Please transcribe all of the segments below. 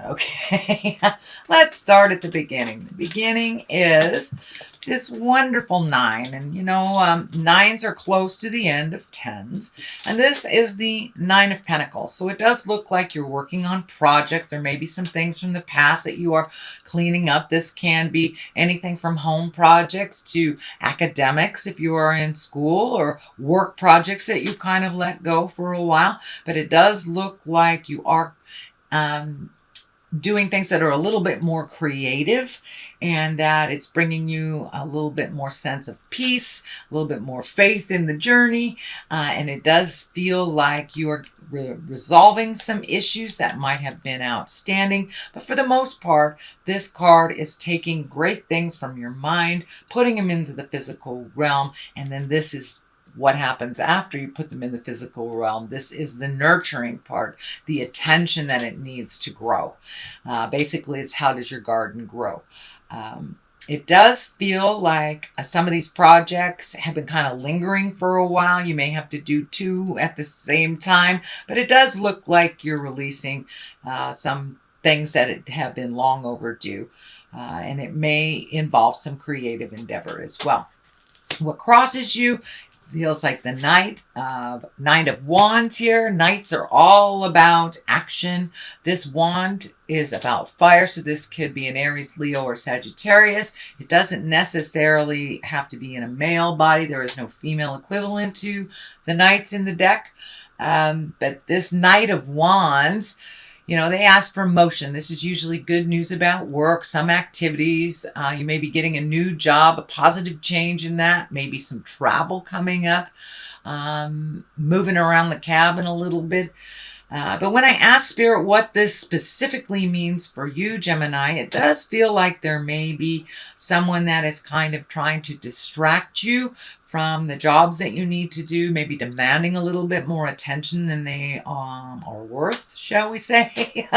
Okay, let's start at the beginning. The beginning is this wonderful nine, and nines are close to the end of tens, and this is the Nine of Pentacles. So it does look like you're working on projects. There may be some things from the past that you are cleaning up. This can be anything from home projects to academics if you are in school, or work projects that you kind of let go for a while. But it does look like you are doing things that are a little bit more creative, and that it's bringing you a little bit more sense of peace, a little bit more faith in the journey, and it does feel like you are resolving some issues that might have been outstanding. But for the most part, this card is taking great things from your mind, putting them into the physical realm, and then this is what happens after you put them in the physical realm. This is the nurturing part, the attention that it needs to grow. Basically, it's how does your garden grow? It does feel like some of these projects have been kind of lingering for a while. You may have to do two at the same time, but it does look like you're releasing some things that have been long overdue, and it may involve some creative endeavor as well. What crosses you feels like the Knight of Wands here. Knights are all about action. This wand is about fire, so this could be an Aries, Leo, or Sagittarius. It doesn't necessarily have to be in a male body. There is no female equivalent to the knights in the deck. But this Knight of Wands, they ask for motion. This is usually good news about work, some activities. You may be getting a new job, a positive change in that, maybe some travel coming up, moving around the cabin a little bit. But when I ask Spirit what this specifically means for you, Gemini, it does feel like there may be someone that is kind of trying to distract you from the jobs that you need to do, maybe demanding a little bit more attention than they are worth, shall we say.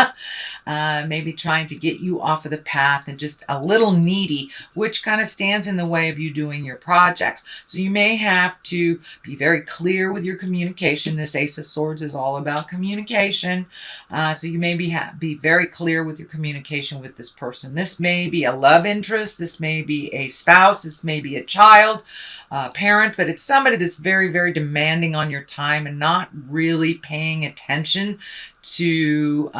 Maybe trying to get you off of the path and just a little needy, which kind of stands in the way of you doing your projects. So you may have to be very clear with your communication. This Ace of Swords is all about communication. So you may be very clear with your communication with this person. This may be a love interest. This may be a spouse. This may be a child, parent, but it's somebody that's very, very demanding on your time and not really paying attention to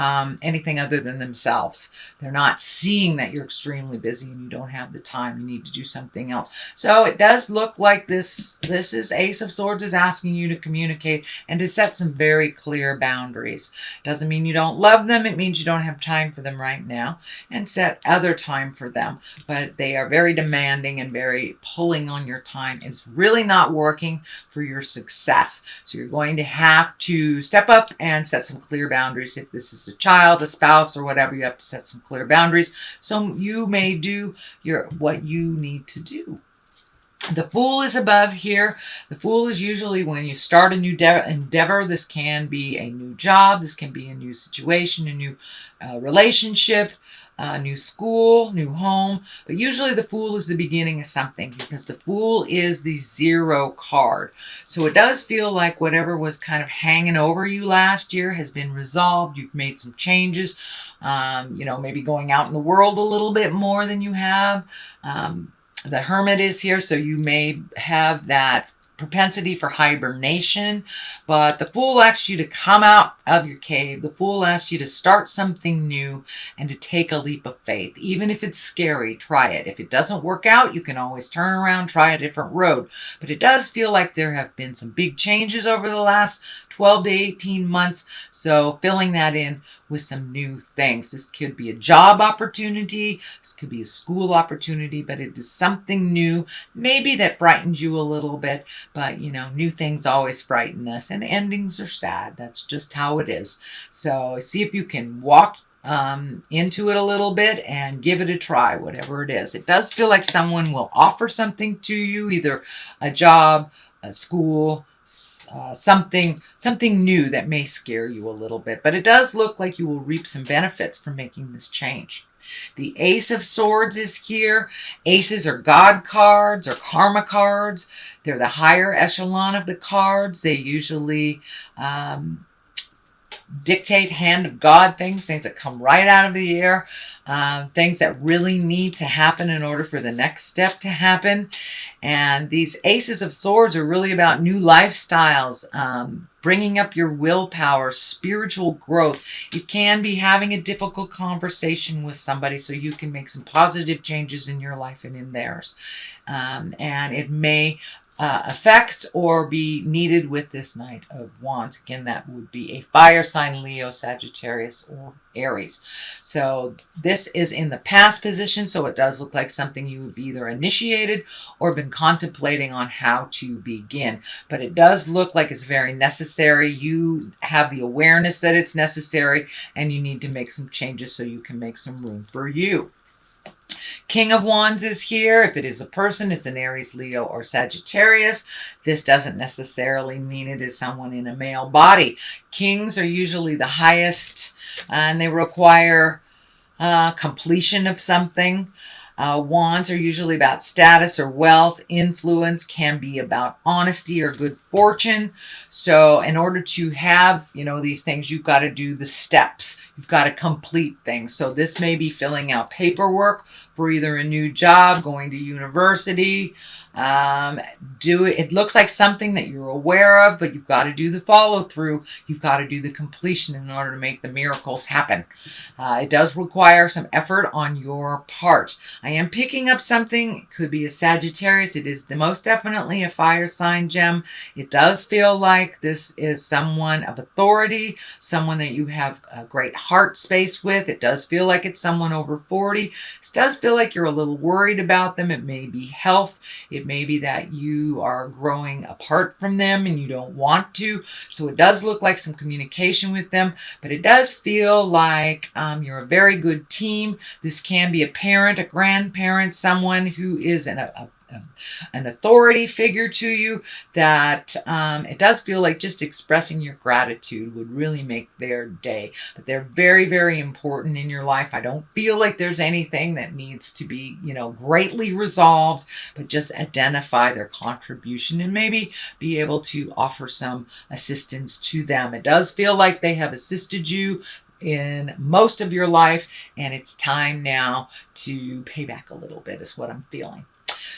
anything other than themselves. They're not seeing that you're extremely busy and you don't have the time. You need to do something else. So it does look like this is Ace of Swords is asking you to communicate and to set some very clear boundaries. Doesn't mean you don't love them. It means you don't have time for them right now, and set other time for them. But they are very demanding and very pulling on your time. It's really not working for your success. So you're going to have to step up and set some clear boundaries. If this is a child, a spouse, or whatever, you have to set some clear boundaries. So you may do what you need to do. The Fool is above here. The Fool is usually when you start a new endeavor. This can be a new job. This can be a new situation, a new relationship, new school, new home. But usually the Fool is the beginning of something, because the Fool is the 0 card. So it does feel like whatever was kind of hanging over you last year has been resolved. You've made some changes, maybe going out in the world a little bit more than you have. The Hermit is here, so you may have that propensity for hibernation, but the Fool asks you to come out of your cave. The Fool asks you to start something new and to take a leap of faith. Even if it's scary, try it. If it doesn't work out, you can always turn around, try a different road. But it does feel like there have been some big changes over the last 12 to 18 months, so filling that in with some new things. This could be a job opportunity, this could be a school opportunity, but it is something new, maybe that frightens you a little bit. But new things always frighten us, and endings are sad. That's just how it is. So see if you can walk into it a little bit and give it a try, whatever it is. It does feel like someone will offer something to you, either a job, a school, something new that may scare you a little bit. But it does look like you will reap some benefits from making this change. The Ace of Swords is here. Aces are God cards or karma cards. They're the higher echelon of the cards. They usually dictate hand of God things that come right out of the air, things that really need to happen in order for the next step to happen. And these aces of swords are really about new lifestyles, bringing up your willpower, spiritual growth. You can be having a difficult conversation with somebody so you can make some positive changes in your life and in theirs. And it may affect or be needed with this Knight of Wands. Again, that would be a fire sign, Leo, Sagittarius, or Aries. So this is in the past position, so it does look like something you've either initiated or been contemplating on how to begin. But it does look like it's very necessary. You have the awareness that it's necessary, and you need to make some changes so you can make some room for you. King of Wands is here. If it is a person, it's an Aries, Leo, or Sagittarius. This doesn't necessarily mean it is someone in a male body. Kings are usually the highest, and they require completion of something. Wands are usually about status or wealth. Influence can be about honesty or good fortune. So in order to have, these things, you've got to do the steps. You've got to complete things. So this may be filling out paperwork for either a new job, going to university. It looks like something that you're aware of, but you've got to do the follow through. You've got to do the completion in order to make the miracles happen. It does require some effort on your part. I am picking up something. It could be a Sagittarius. It is most definitely a fire sign gem. It does feel like this is someone of authority, someone that you have a great heart space with. It does feel like it's someone over 40. It does feel like you're a little worried about them. It may be health. It may be that you are growing apart from them and you don't want to. So it does look like some communication with them, but it does feel like you're a very good team. This can be a parent, a grandparent, someone who is an authority figure to you, that it does feel like just expressing your gratitude would really make their day. But they're very, very important in your life. I don't feel like there's anything that needs to be, greatly resolved, but just identify their contribution and maybe be able to offer some assistance to them. It does feel like they have assisted you in most of your life, and it's time now to pay back a little bit is what I'm feeling.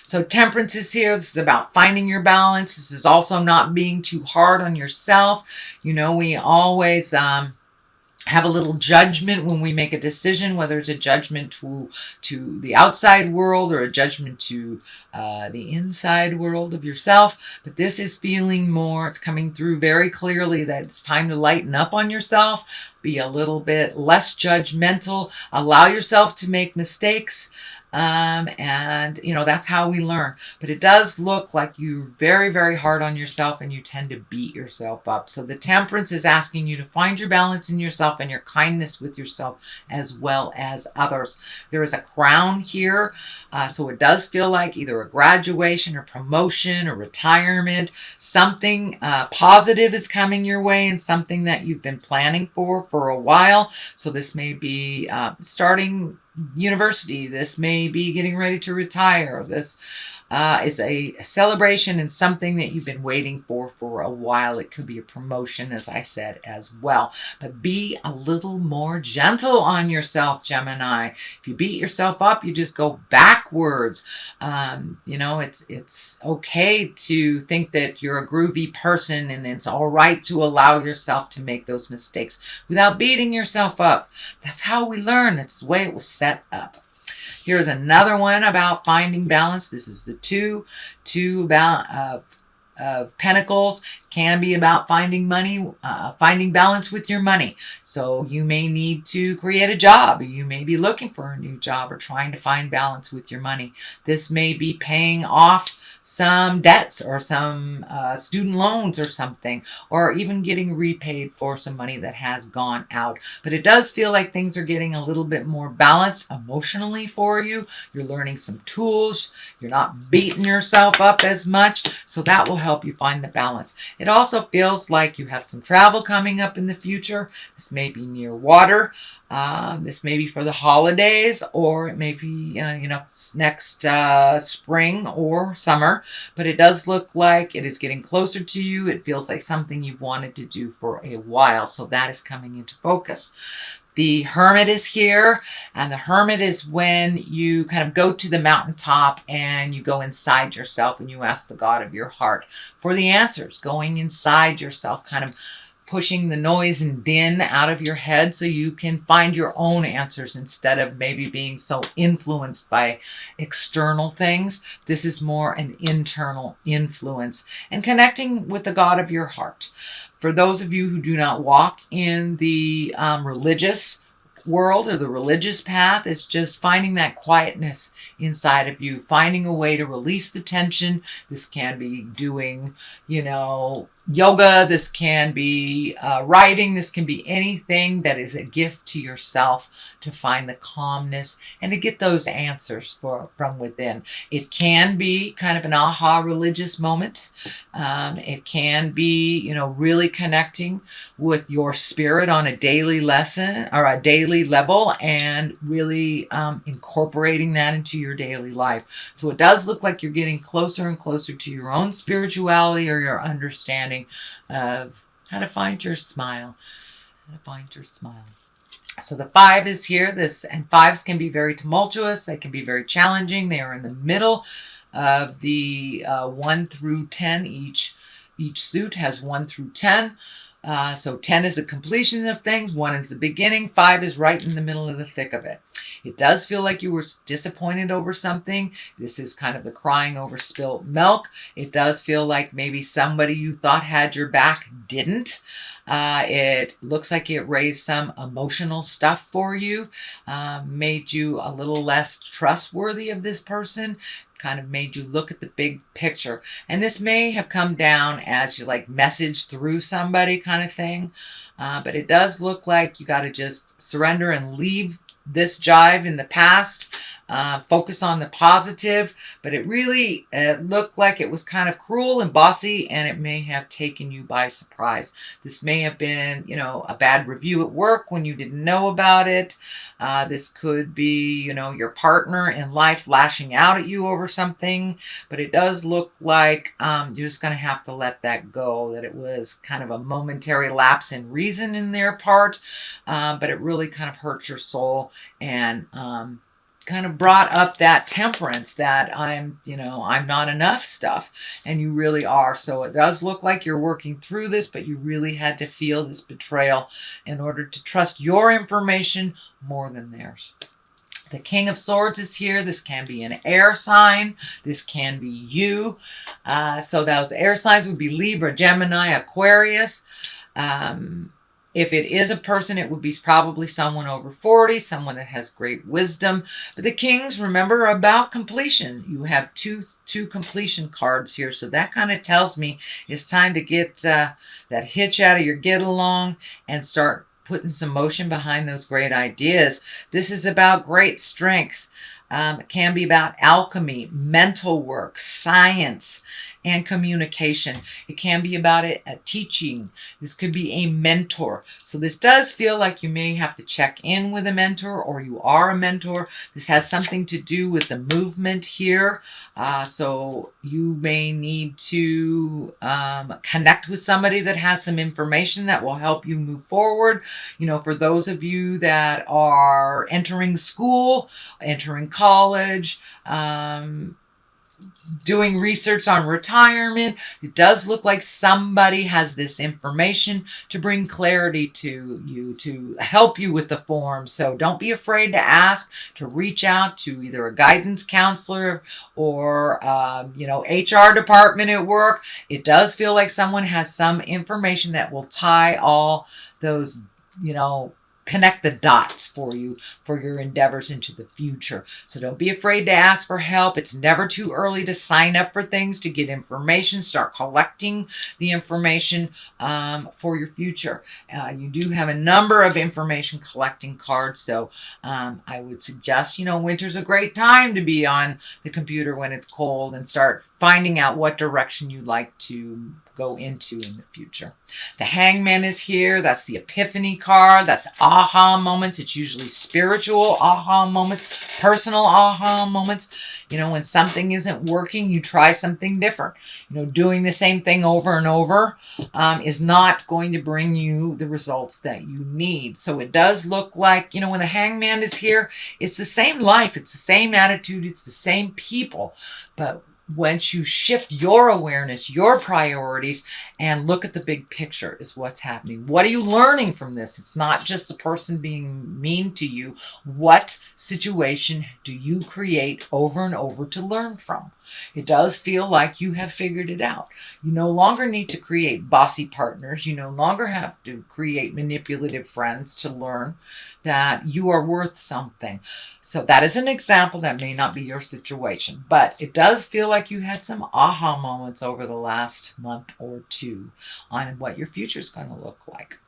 So Temperance is here. This is about finding your balance. This is also not being too hard on yourself. We always have a little judgment when we make a decision, whether it's a judgment to the outside world or a judgment to the inside world of yourself. But this is feeling more, it's coming through very clearly that it's time to lighten up on yourself, be a little bit less judgmental, allow yourself to make mistakes. And that's how we learn. But it does look like you're very, very hard on yourself and you tend to beat yourself up. So the Temperance is asking you to find your balance in yourself and your kindness with yourself as well as others. There is a Crown here. So it does feel like either a graduation or promotion or retirement. Something positive is coming your way and something that you've been planning for a while. So this may be starting university. This may be getting ready to retire. This is a celebration and something that you've been waiting for a while. It could be a promotion, as I said, as well. But be a little more gentle on yourself, Gemini. If you beat yourself up, you just go backwards. It's okay to think that you're a groovy person, and it's all right to allow yourself to make those mistakes without beating yourself up. That's how we learn. That's the way it was set up. Here's another one about finding balance. This is the two about Pentacles. Can be about finding money, finding balance with your money. So you may need to create a job. You may be looking for a new job or trying to find balance with your money. This may be paying off some debts or some student loans or something, or even getting repaid for some money that has gone out. But it does feel like things are getting a little bit more balanced emotionally for you. You're learning some tools. You're not beating yourself up as much. So that will help you find the balance. It It also feels like you have some travel coming up in the future. This may be near water. This may be for the holidays, or it may be, next spring or summer. But it does look like it is getting closer to you. It feels like something you've wanted to do for a while. So that is coming into focus. The Hermit is here, and the Hermit is when you kind of go to the mountaintop and you go inside yourself and you ask the God of your heart for the answers, going inside yourself, kind of pushing the noise and din out of your head so you can find your own answers instead of maybe being so influenced by external things. This is more an internal influence and connecting with the God of your heart. For those of you who do not walk in the religious world or the religious path, it's just finding that quietness inside of you, finding a way to release the tension. This can be doing, yoga. This can be writing. This can be anything that is a gift to yourself to find the calmness and to get those answers from within. It can be kind of an aha religious moment. It can be, really connecting with your spirit on a daily lesson or a daily level and really incorporating that into your daily life. So it does look like you're getting closer and closer to your own spirituality or your understanding of how to find your smile. So the 5 is here. And 5s can be very tumultuous. They can be very challenging. They are in the middle of the 1 through 10. Each suit has 1 through 10. So 10 is the completion of things. 1 is the beginning. 5 is right in the middle of the thick of it. It does feel like you were disappointed over something. This is kind of the crying over spilt milk. It does feel like maybe somebody you thought had your back didn't. It looks like it raised some emotional stuff for you, made you a little less trustworthy of this person, kind of made you look at the big picture. And this may have come down as you message through somebody kind of thing. But it does look like you got to just surrender and leave this jive in the past. Focus on the positive, but it really looked like it was kind of cruel and bossy, and it may have taken you by surprise. This may have been, a bad review at work when you didn't know about it. This could be, your partner in life lashing out at you over something, but it does look like you're just going to have to let that go, that it was kind of a momentary lapse in reason in their part, but it really kind of hurt your soul and kind of brought up that temperance that I'm not enough stuff, and you really are. So it does look like you're working through this, but you really had to feel this betrayal in order to trust your information more than theirs. The King of Swords is here. This can be an air sign. This can be you. So those air signs would be Libra, Gemini, Aquarius. If it is a person, it would be probably someone over 40, someone that has great wisdom. But the Kings, remember, are about completion. You have two completion cards here. So that kind of tells me it's time to get that hitch out of your get along and start putting some motion behind those great ideas. This is about great strength. It can be about alchemy, mental work, science, and communication. It can be about teaching. This could be a mentor. So this does feel like you may have to check in with a mentor, or you are a mentor. This has something to do with the movement here. So you may need to connect with somebody that has some information that will help you move forward. For those of you that are entering school, entering college, doing research on retirement, it does look like somebody has this information to bring clarity to you, to help you with the form. So don't be afraid to ask, to reach out to either a guidance counselor or, HR department at work. It does feel like someone has some information that will tie all those, connect the dots for you for your endeavors into the future. So don't be afraid to ask for help. It's never too early to sign up for things, to get information, start collecting the information for your future. You do have a number of information collecting cards. So I would suggest, winter's a great time to be on the computer when it's cold and start finding out what direction you'd like to go into in the future. The Hangman is here. That's the Epiphany card. That's aha moments. It's usually spiritual aha moments, personal aha moments. You know, when something isn't working, you try something different. You know, doing the same thing over and over is not going to bring you the results that you need. So it does look like, you know, when the Hangman is here, it's the same life, it's the same attitude, it's the same people. But once you shift your awareness, your priorities, and look at the big picture is what's happening. What are you learning from this? It's not just the person being mean to you. What situation do you create over and over to learn from? It does feel like you have figured it out. You no longer need to create bossy partners. You no longer have to create manipulative friends to learn that you are worth something. So that is an example. That may not be your situation, but it does feel like you had some aha moments over the last month or two on what your future is going to look like.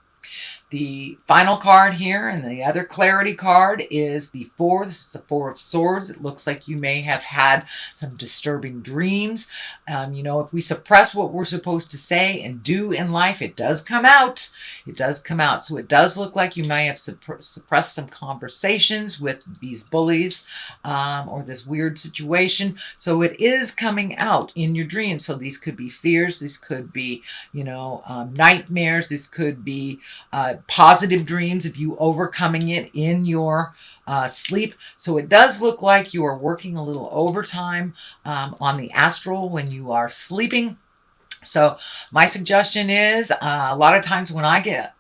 The final card here and the other clarity card is the Four. This is the Four of Swords. It looks like you may have had some disturbing dreams. You know, if we suppress what we're supposed to say and do in life, it does come out. It does come out. So it does look like you may have suppressed some conversations with these bullies or this weird situation. So it is coming out in your dreams. So these could be fears. These could be, you know, nightmares. This could be positive dreams of you overcoming it in your sleep. So it does look like you are working a little overtime on the astral when you are sleeping. So my suggestion is a lot of times when I get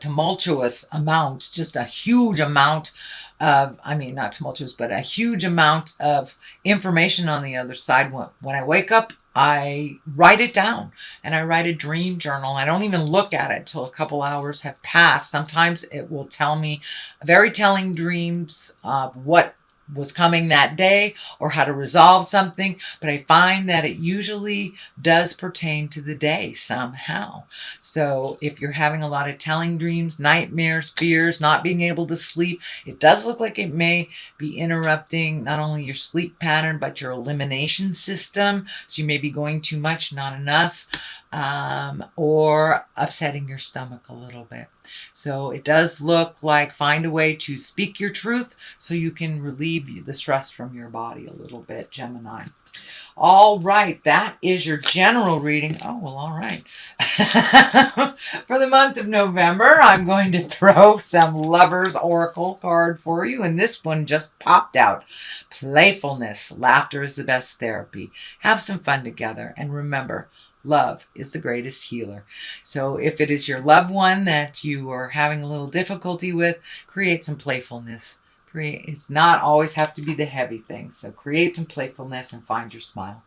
tumultuous amounts, just a huge amount of, I mean, not tumultuous, but a huge amount of information on the other side. When I wake up, I write it down and I write a dream journal. I don't even look at it till a couple hours have passed. Sometimes it will tell me very telling dreams of what was coming that day or how to resolve something, but I find that it usually does pertain to the day somehow. So if you're having a lot of telling dreams, nightmares, fears, not being able to sleep, it does look like it may be interrupting not only your sleep pattern, but your elimination system. So you may be going too much, not enough, or upsetting your stomach a little bit. So it does look like find a way to speak your truth so you can relieve the stress from your body a little bit, Gemini. All right, that is your general reading. Oh, well, all right. For the month of November, I'm going to throw some Lovers Oracle card for you, and this one just popped out. Playfulness. Laughter is the best therapy. Have some fun together, and remember, love is the greatest healer. So if it is your loved one that you are having a little difficulty with, create some playfulness. It's not always have to be the heavy things. So create some playfulness and find your smile.